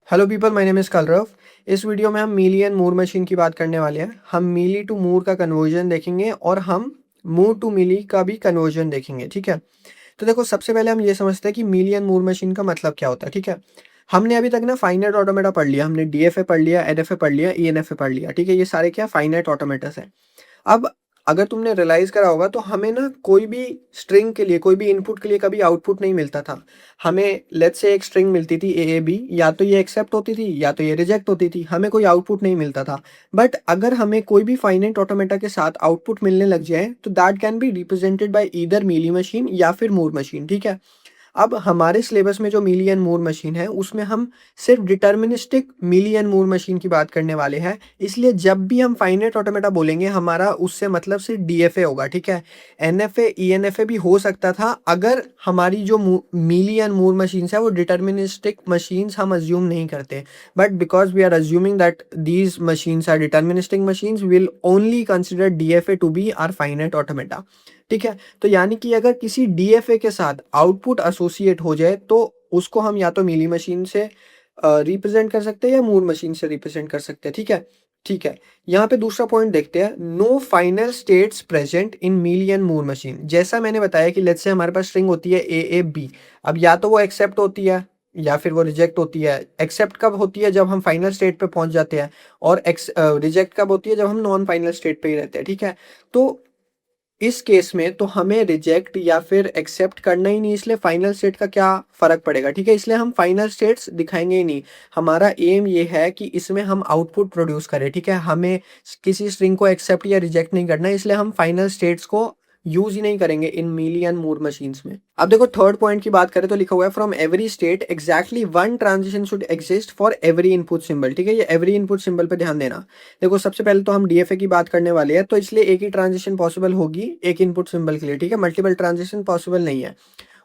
Hello people, my name is कलरव। इस video में हम मीली एंड मूर मशीन की बात करने वाले हैं। हम मीली टू मूर का कन्वर्जन देखेंगे और हम मूर टू मीली का भी कन्वर्जन देखेंगे। ठीक है, तो देखो सबसे पहले हम ये समझते हैं कि मीली एंड मूर मशीन का मतलब क्या होता है। ठीक है, हमने अभी तक ना फाइनाइट ऑटोमेटा पढ़ लिया, हमने डीएफए पढ़ लिया, एनएफए पढ़ लिया, ईएनएफए पढ़ लिया। ठीक है, ये सारे क्या फाइनाइट ऑटोमेटस है। अब अगर तुमने रियलाइज़ करा होगा तो हमें ना कोई भी स्ट्रिंग के लिए, कोई भी इनपुट के लिए कभी आउटपुट नहीं मिलता था। हमें लेट्स से एक स्ट्रिंग मिलती थी ए बी, या तो ये एक्सेप्ट होती थी या तो ये रिजेक्ट होती थी, हमें कोई आउटपुट नहीं मिलता था। बट अगर हमें कोई भी फाइनाइट ऑटोमेटा के साथ आउटपुट मिलने लग जाए तो that can be represented by either mealy machine या फिर मूर मशीन। ठीक है, अब हमारे सिलेबस में जो मीली एंड मूर मशीन है उसमें हम सिर्फ deterministic Mealy and Moore machine की बात करने वाले हैं। इसलिए जब भी हम फाइनाइट ऑटोमेटा बोलेंगे हमारा उससे मतलब सिर्फ डीएफए होगा। ठीक है, एनएफए ईएनएफए भी हो सकता था अगर हमारी जो मीली एंड मूर मशीन्स है वो डिटर्मिनिस्टिक मशीन्स हम अज्यूम नहीं करते। But because we are assuming that these machines are deterministic machines, will only consider DFA to be our finite automata. ठीक है, तो यानी कि अगर किसी डीएफए के साथ आउटपुट एसोसिएट हो जाए तो उसको हम या तो मीली मशीन से रिप्रेजेंट कर सकते हैं या मूर मशीन से रिप्रेजेंट कर सकते हैं। ठीक है, ठीक है, यहाँ पे दूसरा पॉइंट देखते हैं, no final states present in Mealy and Moore machine. जैसा मैंने बताया कि लेट्स से हमारे पास स्ट्रिंग होती है ए बी। अब या तो वो एक्सेप्ट होती है या फिर वो रिजेक्ट होती है। एक्सेप्ट कब होती है? जब हम फाइनल स्टेट पे पहुंच जाते हैं। और रिजेक्ट कब होती है? जब हम नॉन फाइनल स्टेट पे ही रहते हैं। ठीक है, तो इस केस में तो हमें रिजेक्ट या फिर एक्सेप्ट करना ही नहीं, इसलिए फाइनल स्टेट का क्या फर्क पड़ेगा। ठीक है, इसलिए हम फाइनल स्टेट्स दिखाएंगे ही नहीं। हमारा एम ये है कि इसमें हम आउटपुट प्रोड्यूस करें। ठीक है, हमें किसी स्ट्रिंग को एक्सेप्ट या रिजेक्ट नहीं करना है, इसलिए हम फाइनल स्टेट्स को यूज ही नहीं करेंगे इन मीली एंड मूर मशीन्स में। अब देखो थर्ड पॉइंट की बात करें तो लिखा हुआ है from every state exactly one transition should exist for every input symbol. ठीक है, ये एवरी इनपुट सिंबल पे ध्यान देना। देखो सबसे पहले तो हम डीएफए की बात करने वाले हैं, तो इसलिए एक ही ट्रांजिशन पॉसिबल होगी एक इनपुट सिंबल के लिए। ठीक है, मल्टीपल ट्रांजिशन पॉसिबल नहीं है।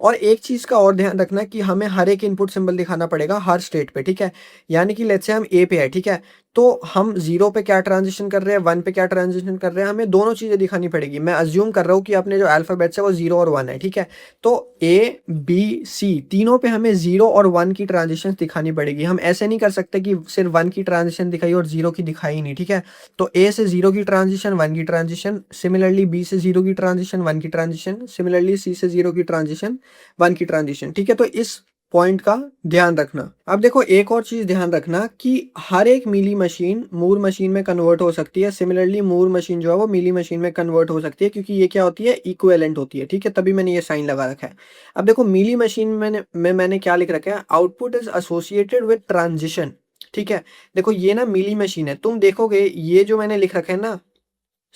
और एक चीज का और ध्यान रखना कि हमें हर एक इनपुट सिंबल दिखाना पड़ेगा हर स्टेट पे। ठीक है, यानी कि लेट्स से हम ए पे है, ठीक है, तो हम जीरो पे क्या ट्रांजिशन कर रहे हैं, वन पे क्या ट्रांजिशन कर रहे हैं, हमें दोनों चीजें दिखानी पड़ेगी। मैं अज्यूम कर रहा हूँ कि अपने जो अल्फाबेट्स है वो जीरो और वन है। ठीक है, तो ए बी सी तीनों पे हमें जीरो और वन की ट्रांजिशन दिखानी पड़ेगी। हम ऐसे नहीं कर सकते कि सिर्फ वन की ट्रांजिशन दिखाई और जीरो की दिखाई नहीं। ठीक है, तो ए से जीरो की ट्रांजिशन, वन की ट्रांजिशन, सिमिलरली बी से जीरो की ट्रांजिशन, वन की ट्रांजिशन, सिमिलरली सी से जीरो की ट्रांजिशन, वन की ट्रांजिशन। ठीक है, तो इस पॉइंट का ध्यान रखना। अब देखो एक और चीज ध्यान रखना कि हर एक मीली मशीन मूर मशीन में कन्वर्ट हो सकती है। सिमिलरली मूर मशीन जो है वो मीली मशीन में कन्वर्ट हो सकती है, क्योंकि ये क्या होती है, इक्विवेलेंट होती है। ठीक है, तभी मैंने ये साइन लगा रखा है। अब देखो मिली मशीन मैंने क्या लिख रखा है, output is associated with transition. ठीक है, देखो ये ना मिली मशीन है, तुम देखोगे ये जो मैंने लिख रखा है ना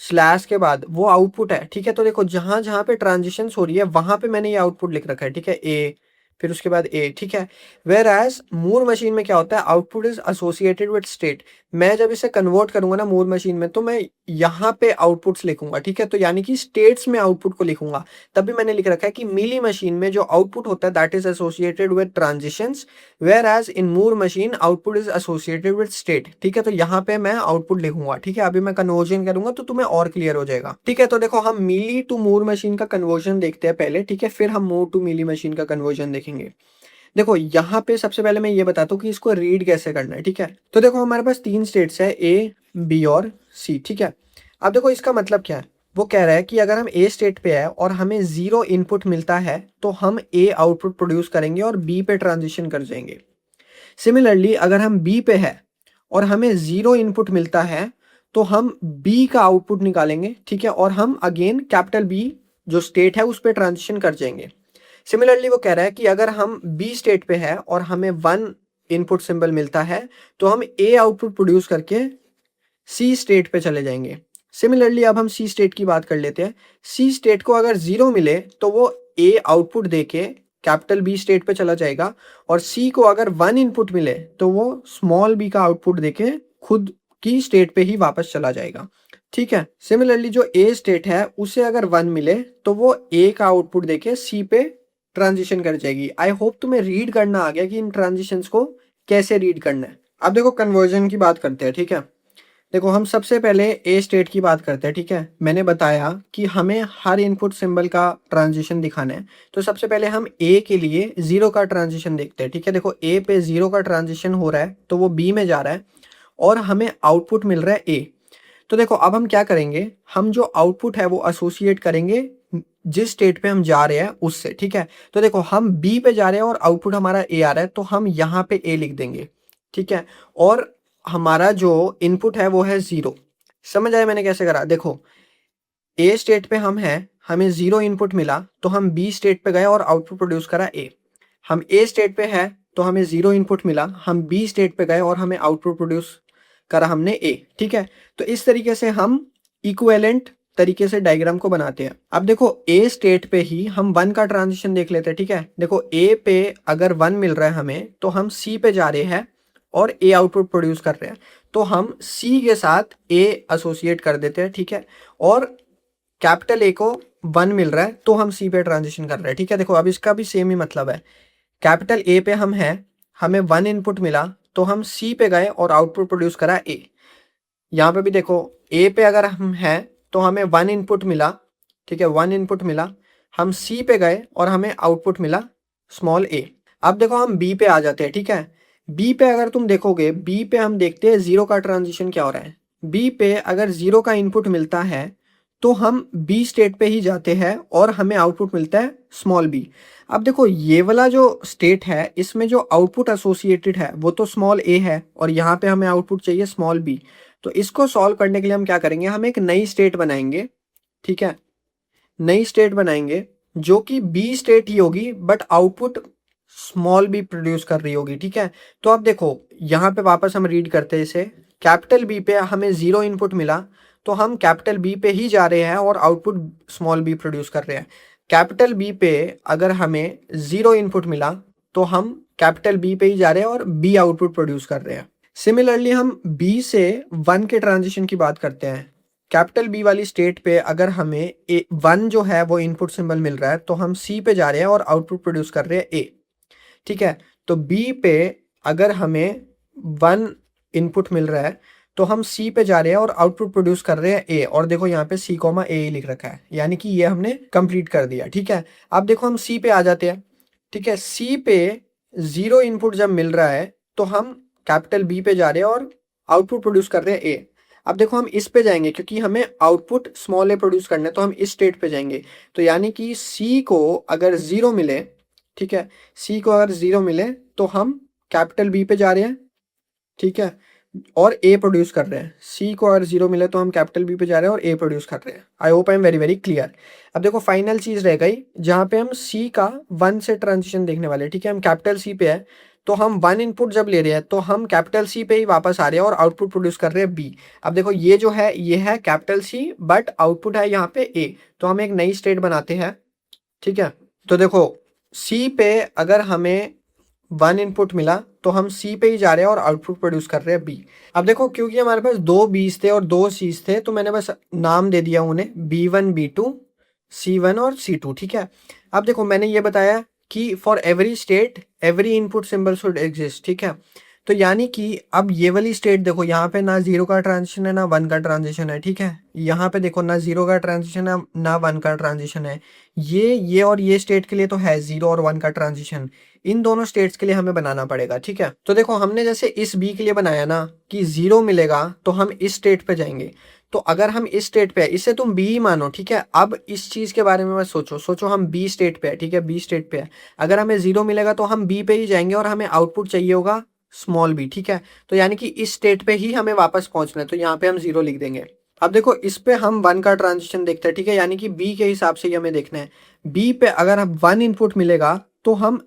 स्लैश के बाद, वो आउटपुट है। ठीक है, तो देखो जहां जहां पे ट्रांजिशन हो रही है वहां पे मैंने ये आउटपुट लिख रखा है। ठीक है, ए फिर उसके बाद ए। ठीक है, वेयर एज मूर मशीन में क्या होता है, output is associated with state. मैं जब इसे कन्वर्ट करूंगा ना मूर मशीन में, तो मैं यहाँ पे आउटपुट्स लिखूंगा। ठीक है, तो यानी कि स्टेट्स में आउटपुट को लिखूंगा। तभी मैंने लिख रखा है कि मीली मशीन में जो आउटपुट होता है that is associated with transitions, whereas in Moore machine output is associated with state. ठीक है, तो यहाँ पे मैं आउटपुट लिखूंगा। ठीक है, अभी मैं कन्वर्जन करूंगा तो तुम्हें और क्लियर हो जाएगा। ठीक है, तो देखो हम मीली टू मूर मशीन का कन्वर्जन देखते हैं पहले। ठीक है, फिर हम मूर टू मीली मशीन का कन्वर्जन देखेंगे। देखो यहाँ पे सबसे पहले मैं ये बताता हूँ कि इसको रीड कैसे करना है। ठीक है, तो देखो हमारे पास तीन स्टेट्स है, ए बी और सी। ठीक है, अब देखो इसका मतलब क्या है, वो कह रहा है कि अगर हम ए स्टेट पे है और हमें जीरो इनपुट मिलता है तो हम ए आउटपुट प्रोड्यूस करेंगे और बी पे ट्रांजिशन कर जाएंगे। सिमिलरली अगर हम बी पे है और हमें जीरो इनपुट मिलता है तो हम बी का आउटपुट निकालेंगे। ठीक है, और हम अगेन कैपिटल बी जो स्टेट है उस पर ट्रांजिशन कर जाएंगे। सिमिलरली वो कह रहा है कि अगर हम बी स्टेट पे है और हमें वन इनपुट सिंबल मिलता है तो हम ए आउटपुट प्रोड्यूस करके सी स्टेट पे चले जाएंगे। सिमिलरली अब हम सी स्टेट की बात कर लेते हैं। सी स्टेट को अगर जीरो मिले तो वो ए आउटपुट देके कैपिटल बी स्टेट पे चला जाएगा, और सी को अगर वन इनपुट मिले तो वो स्मॉल बी का आउटपुट देके खुद की स्टेट पे ही वापस चला जाएगा। ठीक है, सिमिलरली जो ए स्टेट है उसे अगर वन मिले तो वो ए का आउटपुट देके सी पे ट्रांजिशन कर जाएगी। आई होप तुम्हें रीड करना आ गया कि इन ट्रांजिशंस को कैसे रीड करना है। अब देखो कन्वर्जन की बात करते हैं। ठीक है, देखो हम सबसे पहले ए स्टेट की बात करते हैं, ठीक है। मैंने बताया कि हमें हर इनपुट सिंबल का ट्रांजिशन दिखाना है, तो सबसे पहले हम ए के लिए जीरो का ट्रांजिशन देखते हैं, ठीक है। देखो ए पे जीरो का ट्रांजिशन हो रहा है तो वो बी में जा रहा है और हमें आउटपुट मिल रहा है ए। तो देखो अब हम क्या करेंगे, हम जो आउटपुट है वो एसोसिएट करेंगे जिस स्टेट पे हम जा रहे हैं उससे, ठीक है। तो देखो हम बी पे जा रहे हैं और आउटपुट हमारा ए आ रहा है, तो हम यहाँ पे ए लिख देंगे, ठीक है। और हमारा जो इनपुट है वो है जीरो। समझ आया मैंने कैसे करा? देखो ए स्टेट पे हम हैं, हमें जीरो इनपुट मिला तो हम बी स्टेट पे गए और आउटपुट प्रोड्यूस करा ए। हम ए स्टेट पे है तो हमें जीरो इनपुट मिला, हम बी स्टेट पे गए और हमें आउटपुट प्रोड्यूस करा हमने ए, ठीक है। तो इस तरीके से हम इक्विवेलेंट तरीके से डायग्राम को बनाते हैं। अब देखो ए स्टेट पे ही हम वन का ट्रांजिशन देख लेते हैं, ठीक है। देखो ए पे अगर वन मिल रहा है हमें तो हम सी पे जा रहे हैं और ए आउटपुट प्रोड्यूस कर रहे हैं, तो हम सी के साथ ए एसोसिएट कर देते हैं, ठीक है। और कैपिटल ए को वन मिल रहा है तो हम सी पे ट्रांजिशन कर रहे हैं, ठीक है। देखो अब इसका भी सेम ही मतलब है, कैपिटल ए पे हम हैं, हमें वन इनपुट मिला तो हम सी पे गए और आउटपुट प्रोड्यूस करा ए। यहाँ पे भी देखो ए पे अगर हम हैं तो हमें वन इनपुट मिला, ठीक है, वन इनपुट मिला, हम सी पे गए और हमें आउटपुट मिला स्मॉल ए। अब देखो हम बी पे आ जाते हैं, ठीक है। बी पे अगर तुम देखोगे, बी पे हम देखते हैं जीरो का ट्रांजिशन क्या हो रहा है। बी पे अगर जीरो का इनपुट मिलता है तो हम बी स्टेट पे ही जाते हैं और हमें आउटपुट मिलता है स्मॉल बी। अब देखो ये वाला जो स्टेट है इसमें जो आउटपुट एसोसिएटेड है वो तो स्मॉल ए है और यहाँ पे हमें आउटपुट चाहिए स्मॉल बी। तो इसको सॉल्व करने के लिए हम क्या करेंगे, हम एक नई स्टेट बनाएंगे, ठीक है। नई स्टेट बनाएंगे जो कि बी स्टेट ही होगी but output small B produce कर रही होगी, ठीक है। तो अब देखो यहाँ पे वापस हम रीड करते हैं इसे, कैपिटल बी पे हमें जीरो इनपुट मिला तो हम कैपिटल बी पे ही जा रहे हैं और आउटपुट स्मॉल बी प्रोड्यूस कर रहे हैं। कैपिटल बी पे अगर हमें जीरो इनपुट मिला तो हम कैपिटल बी पे ही जा रहे हैं और बी आउटपुट प्रोड्यूस कर रहे हैं। सिमिलरली हम बी से वन के ट्रांजिशन की बात करते हैं। कैपिटल बी वाली स्टेट पे अगर हमें ए वन जो है वो इनपुट सिंबल मिल रहा है तो हम सी पे जा रहे हैं और आउटपुट प्रोड्यूस कर रहे हैं ए, ठीक है। तो बी पे अगर हमें वन इनपुट मिल रहा है तो हम सी पे जा रहे हैं और आउटपुट प्रोड्यूस कर रहे हैं ए। और देखो यहाँ पे सी कॉमा ए लिख रखा है, यानी कि ये हमने कंप्लीट कर दिया, ठीक है। अब देखो हम सी पे आ जाते हैं, ठीक है। सी पे जीरो इनपुट जब मिल रहा है तो हम कैपिटल बी पे जा रहे हैं और आउटपुट प्रोड्यूस कर रहे हैं ए। अब देखो हम इस पे जाएंगे क्योंकि हमें आउटपुट स्मॉल ए प्रोड्यूस करना है, तो हम इस स्टेट पे जाएंगे। तो यानी कि सी को अगर जीरो मिले, ठीक है, सी को अगर जीरो मिले तो हम कैपिटल बी पे जा रहे हैं, ठीक है, और ए प्रोड्यूस कर रहे हैं। सी को अगर जीरो मिले तो हम कैपिटल बी पे जा रहे हैं और ए प्रोड्यूस कर रहे हैं। I hope I am very very clear. अब देखो फाइनल चीज रह गई जहाँ पे हम सी का वन से ट्रांजिशन देखने वाले, ठीक है। हम कैपिटल सी पे है तो हम वन इनपुट जब ले रहे हैं तो हम कैपिटल सी पे ही वापस आ रहे हैं और आउटपुट प्रोड्यूस कर रहे हैं बी। अब देखो ये जो है ये है कैपिटल सी बट आउटपुट है यहाँ पे ए, तो हम एक नई स्टेट बनाते हैं, ठीक है। तो देखो सी पे अगर हमें वन इनपुट मिला तो हम सी पे ही जा रहे हैं और आउटपुट प्रोड्यूस कर रहे हैं बी। अब देखो क्योंकि हमारे पास दो बीस थे और दो सीज थे तो मैंने बस नाम दे दिया उन्हें B1 B2 C1 और C2, ठीक है। अब देखो मैंने ये बताया कि for every state every input symbol should exist, ठीक है। तो यानी कि अब ये वाली स्टेट देखो यहाँ पे ना जीरो का ट्रांजिशन है ना वन का ट्रांजिशन है, ठीक है। यहाँ पे देखो ना जीरो का ट्रांजिशन है ना वन का ट्रांजिशन है। ये और ये स्टेट के लिए तो है जीरो और वन का ट्रांजिशन, इन दोनों स्टेट्स के लिए हमें बनाना पड़ेगा, ठीक है। तो देखो हमने जैसे इस बी के लिए बनाया ना कि जीरो मिलेगा तो हम इस स्टेट पे जाएंगे। तो अगर हम इस स्टेट पे है, इसे तुम बी ही मानो, ठीक है। अब इस चीज के बारे में मत सोचो हम बी स्टेट पे है, ठीक है, बी स्टेट पे है। अगर हमें जीरो मिलेगा तो हम बी पे ही जाएंगे और हमें आउटपुट चाहिए होगा स्मॉल बी, ठीक है। तो यानी कि इस स्टेट पे ही हमें वापस पहुंचना है, तो यहाँ पे हम जीरो लिख देंगे। अब देखो इस पे हम वन का ट्रांजिशन देखते हैं, ठीक है, यानी कि बी के हिसाब से ही हमें देखना है। बी पे अगर हम वन इनपुट मिलेगा तो हम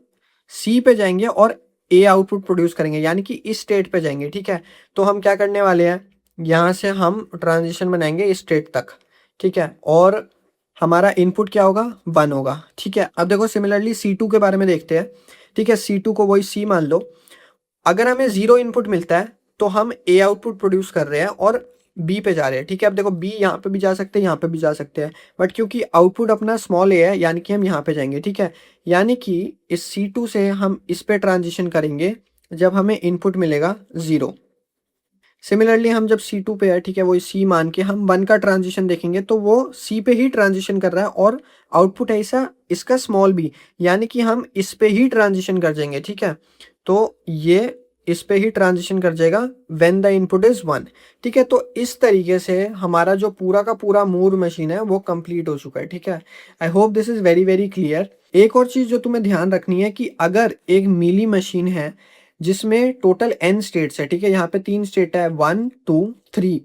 सी पे जाएंगे और ए आउटपुट प्रोड्यूस करेंगे, यानी कि इस स्टेट पे जाएंगे, ठीक है। तो हम क्या करने वाले हैं, यहाँ से हम ट्रांजिशन बनाएंगे इस स्टेट तक, ठीक है, और हमारा इनपुट क्या होगा, वन होगा, ठीक है। अब देखो सिमिलरली C2 के बारे में देखते हैं, ठीक है। C2 को वही सी मान लो। अगर हमें जीरो इनपुट मिलता है तो हम ए आउटपुट प्रोड्यूस कर रहे हैं और बी पे जा रहे हैं, ठीक है। अब देखो बी यहाँ पे भी जा सकते हैं, यहाँ पे भी जा सकते हैं, बट क्योंकि आउटपुट अपना स्मॉल ए है यानी कि हम यहाँ पे जाएंगे, ठीक है। यानी कि इस C2 से हम इस पे ट्रांजिशन करेंगे जब हमें इनपुट मिलेगा जीरो। सिमिलरली हम जब C2 पे है, ठीक है, वो C मान के हम 1 का ट्रांजिशन देखेंगे तो वो C पे ही ट्रांजिशन कर रहा है और आउटपुट है ऐसा इसका स्मॉल b, यानी कि हम इस पे ही ट्रांजिशन कर जाएंगे, ठीक है। तो ये इस पे ही ट्रांजिशन कर जाएगा व्हेन द इनपुट इज 1, ठीक है। तो इस तरीके से हमारा जो पूरा का पूरा मूर मशीन है वो कंप्लीट हो चुका है, ठीक है। I hope this is very very clear. एक और चीज जो तुम्हें ध्यान रखनी है कि अगर एक मीली मशीन है जिसमें टोटल n स्टेट्स है, ठीक है, यहाँ पे 3 स्टेट है 1 2 3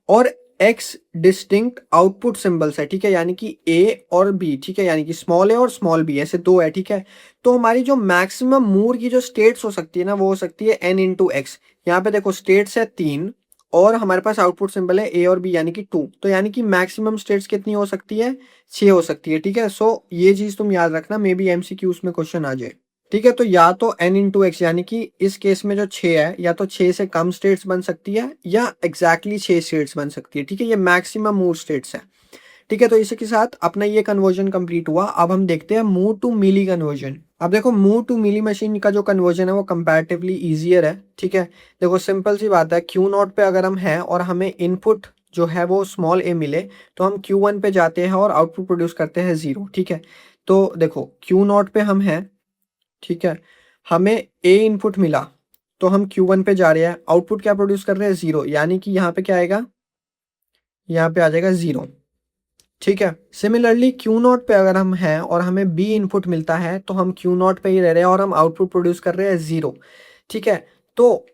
और x डिस्टिंक्ट आउटपुट सिंबल्स है, ठीक है, यानी कि a और b, ठीक है, यानी कि स्मॉल a और स्मॉल b ऐसे दो है, ठीक है। तो हमारी जो मैक्सिमम मूर की जो स्टेट्स हो सकती है ना वो हो सकती है n इंटू एक्स। यहाँ पे देखो स्टेट्स है 3 और हमारे पास आउटपुट सिंबल है a और b यानी कि 2, तो यानी कि मैक्सिमम स्टेट्स कितनी हो सकती है, 6 हो सकती है, ठीक है। सो ये चीज तुम याद रखना, मे बी MCQs में क्वेश्चन आ जाए, ठीक है। तो या तो n इंटू एक्स यानी कि इस केस में जो 6 है या तो 6 से कम स्टेट्स बन सकती है या एग्जैक्टली 6 स्टेट्स बन सकती है, ठीक है। ये मैक्सिमम मूव स्टेट्स है, ठीक है। तो इसी के साथ अपना ये कन्वर्जन कंप्लीट हुआ। अब हम देखते हैं मूव टू मिली कन्वर्जन। अब देखो मूव टू मिली मशीन का जो कन्वर्जन है वो कंपैरेटिवली ईजियर है, ठीक है। देखो सिंपल सी बात है, Q0 पे अगर हम हैं और हमें इनपुट जो है वो स्मॉल a मिले तो हम Q1 पे जाते हैं और आउटपुट प्रोड्यूस करते हैं 0, ठीक है। तो देखो Q0 पे हम हैं, ठीक है, हमें a इनपुट मिला तो हम Q1 पे जा रहे हैं, आउटपुट क्या प्रोड्यूस कर रहे हैं 0, यानी कि यहाँ पे क्या आएगा, यहाँ पे आ जाएगा 0, ठीक है। सिमिलरली Q0 पे अगर हम हैं और हमें b इनपुट मिलता है तो हम Q0 पे ही रह रहे हैं और हम आउटपुट प्रोड्यूस कर रहे हैं 0, ठीक है। तो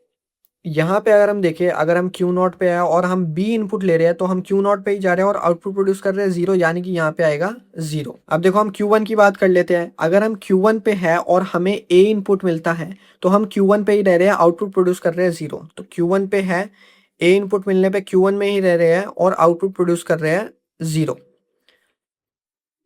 यहाँ पे अगर हम देखें, अगर हम Q0 पे है और हम b इनपुट ले रहे हैं तो हम Q0 पे ही जा रहे हैं और आउटपुट प्रोड्यूस कर रहे हैं 0, यानी कि यहाँ पे आएगा 0। अब देखो हम Q1 की बात कर लेते हैं, अगर हम Q1 पे है और हमें a इनपुट मिलता है तो हम Q1 पे ही रह रहे हैं, आउटपुट प्रोड्यूस कर रहे हैं 0। तो Q1 पे है, a इनपुट मिलने पे Q1 में ही रह रहे हैं और आउटपुट प्रोड्यूस कर रहे हैं 0।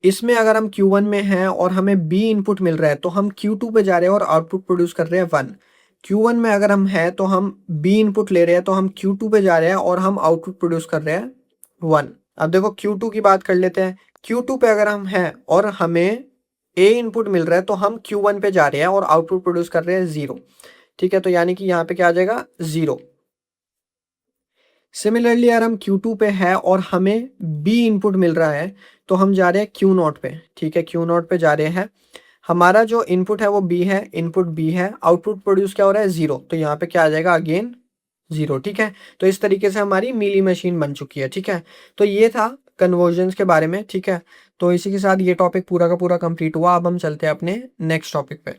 इसमें अगर हम Q1 में हैं और हमें b इनपुट मिल रहा है तो हम Q2 पे जा रहे हैं और आउटपुट प्रोड्यूस कर रहे हैं 1। Q1 में अगर हम हैं तो हम b इनपुट ले रहे हैं तो हम Q2 पे जा रहे हैं और हम आउटपुट प्रोड्यूस कर रहे हैं 1। अब देखो Q2 की बात कर लेते हैं, Q2 पे अगर हम हैं और हमें a इनपुट मिल रहा है तो हम Q1 पे जा रहे हैं और आउटपुट प्रोड्यूस कर रहे हैं 0, ठीक है। तो यानी कि यहाँ पे क्या आ जाएगा 0। सिमिलरली अगर हम Q2 पे है और हमें b इनपुट मिल रहा है तो हम जा रहे हैं Q0 पे, ठीक है, Q0 पे जा रहे हैं। हमारा जो इनपुट है वो b है, इनपुट b है, आउटपुट प्रोड्यूस क्या हो रहा है 0, तो यहाँ पे क्या आ जाएगा अगेन 0, ठीक है। तो इस तरीके से हमारी मीली मशीन बन चुकी है, ठीक है। तो ये था कन्वर्जन्स के बारे में, ठीक है। तो इसी के साथ ये टॉपिक पूरा का पूरा कंप्लीट हुआ। अब हम चलते हैं अपने नेक्स्ट टॉपिक पे।